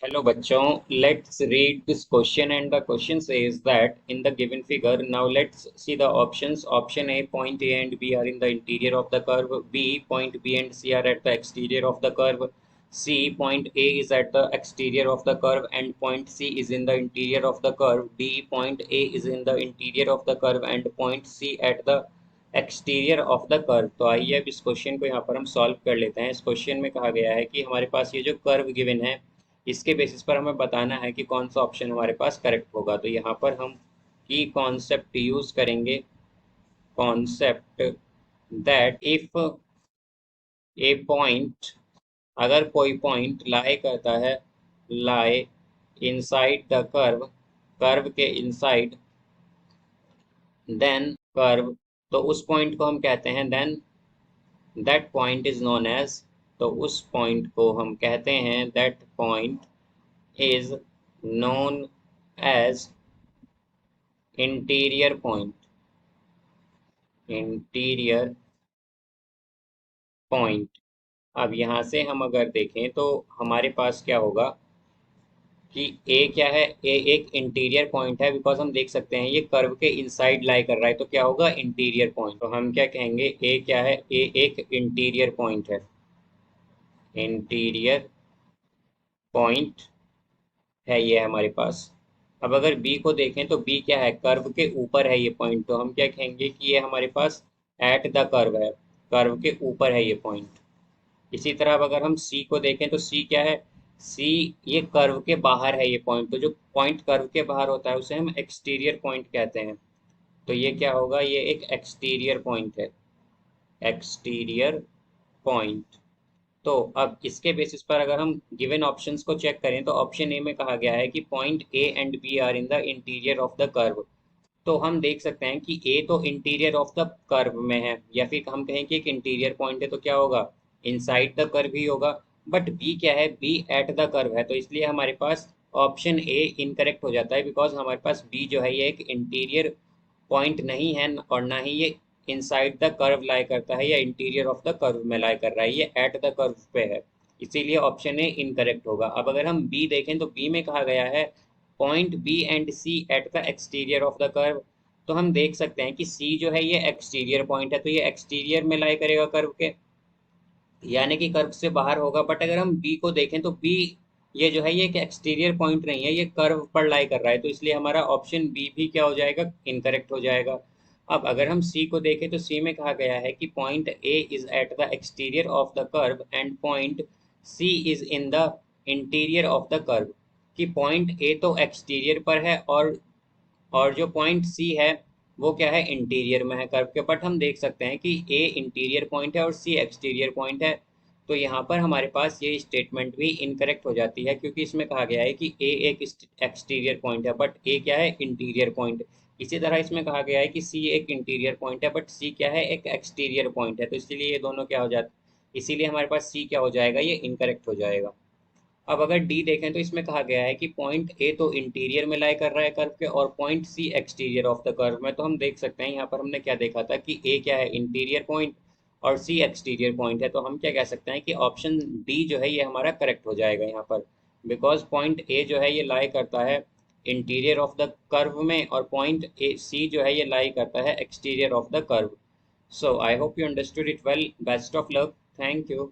Hello bachon, let's read this question, and the question says that in the given figure, now let's see the options. Option A, point A and B are in the interior of the curve. B, point B and C are at the exterior of the curve. C, point A is at the exterior of the curve and point C is in the interior of the curve. D, point A is in the interior of the curve and point C at the exterior of the curve. तो आइए अब इस question को यहाँ पर हम solve कर लेते हैं। इस क्वेश्चन में कहा गया है कि हमारे पास ये जो कर्व गिवन है, इसके बेसिस पर हमें बताना है कि कौन सा ऑप्शन हमारे पास करेक्ट होगा। तो यहाँ पर हम की कॉन्सेप्ट यूज करेंगे, concept that if a point, अगर कोई पॉइंट लाई करता है, lie inside the curve, curve के इनसाइड, देन कर्व, तो उस पॉइंट को हम कहते हैं, then that point is known as, तो उस पॉइंट को हम कहते हैं, that point is known as interior point, interior point. अब यहाँ से हम अगर देखें तो हमारे पास क्या होगा कि ए क्या है, ए एक इंटीरियर पॉइंट है, बिकॉज हम देख सकते हैं ये कर्व के इनसाइड लाई कर रहा है, तो क्या होगा, इंटीरियर पॉइंट। तो हम क्या कहेंगे, ए क्या है, ए एक इंटीरियर पॉइंट है, इंटीरियर पॉइंट है ये हमारे पास। अब अगर बी को देखें तो बी क्या है, कर्व के ऊपर है ये पॉइंट, तो हम क्या कहेंगे कि ये हमारे पास एट द कर्व है, कर्व के ऊपर है ये पॉइंट। इसी तरह अब अगर हम सी को देखें तो सी क्या है, सी ये कर्व के बाहर है ये पॉइंट, तो जो पॉइंट कर्व के बाहर होता है उसे हम एक्सटीरियर पॉइंट कहते हैं। तो ये क्या होगा, ये एक एक्सटीरियर पॉइंट है, एक्सटीरियर पॉइंट। तो अब इसके बेसिस पर अगर हम गिवन ऑप्शंस को चेक करें तो ऑप्शन ए में कहा गया है कि point A and B are in the interior of the curve. तो हम देख सकते हैं कि ए तो इंटीरियर ऑफ द कर्व में है, या फिर हम कहें कि एक इंटीरियर पॉइंट है, तो क्या होगा, इनसाइड द कर्व ही होगा। बट बी क्या है, बी एट द कर्व है, तो इसलिए हमारे पास ऑप्शन ए इनकरेक्ट हो जाता है, बिकॉज हमारे पास बी जो है ये एक इंटीरियर पॉइंट नहीं है और ना ही ये इनसाइड द कर्व लाई करता है या इंटीरियर ऑफ द कर्व में लाई कर रहा है, ये एट द कर्व पे है, इसीलिए ऑप्शन ए इनकरेक्ट होगा। अब अगर हम बी देखें तो बी में कहा गया है point B and C at the exterior of the curve. तो हम देख सकते हैं कि सी जो है ये एक्सटीरियर पॉइंट है, तो ये एक्सटीरियर में लाई करेगा कर्व के, यानी कि कर्व से बाहर होगा। बट अगर हम बी को देखें तो बी ये जो है ये एक एक्सटीरियर पॉइंट नहीं है, ये कर्व पर लाई कर रहा है, तो इसलिए हमारा ऑप्शन बी भी क्या हो जाएगा, इनकरेक्ट हो जाएगा। अब अगर हम सी को देखें तो सी में कहा गया है कि point A is at the exterior of the curve and point C is in the interior of the curve, कि पॉइंट ए तो एक्सटीरियर पर है और जो पॉइंट सी है वो क्या है, इंटीरियर में है कर्व के। बट हम देख सकते हैं कि ए इंटीरियर पॉइंट है और सी एक्सटीरियर पॉइंट है, तो यहाँ पर हमारे पास ये स्टेटमेंट भी इनकरेक्ट हो जाती है, क्योंकि इसमें कहा गया है कि ए एक एक्सटीरियर पॉइंट है बट ए क्या है, इंटीरियर पॉइंट। इसी तरह इसमें कहा गया है कि सी एक इंटीरियर पॉइंट है बट सी क्या है, एक एक्सटीरियर पॉइंट है, तो इसीलिए ये दोनों क्या हो जाते, इसीलिए हमारे पास सी क्या हो जाएगा, ये इनकरेक्ट हो जाएगा। अब अगर डी देखें तो इसमें कहा गया है कि पॉइंट ए तो इंटीरियर में लाई कर रहा है कर्व के और point C exterior of the curve में। तो हम देख सकते हैं यहाँ पर हमने क्या देखा था कि ए क्या है, इंटीरियर पॉइंट और सी एक्सटीरियर पॉइंट है, तो हम क्या कह सकते हैं कि ऑप्शन डी जो है ये हमारा करेक्ट हो जाएगा यहाँ पर, बिकॉज पॉइंट ए जो है ये लाई करता है इंटीरियर ऑफ द कर्व में और पॉइंट ए सी जो है ये लाई करता है exterior of the curve. So I hope you understood it well, best of luck, thank you.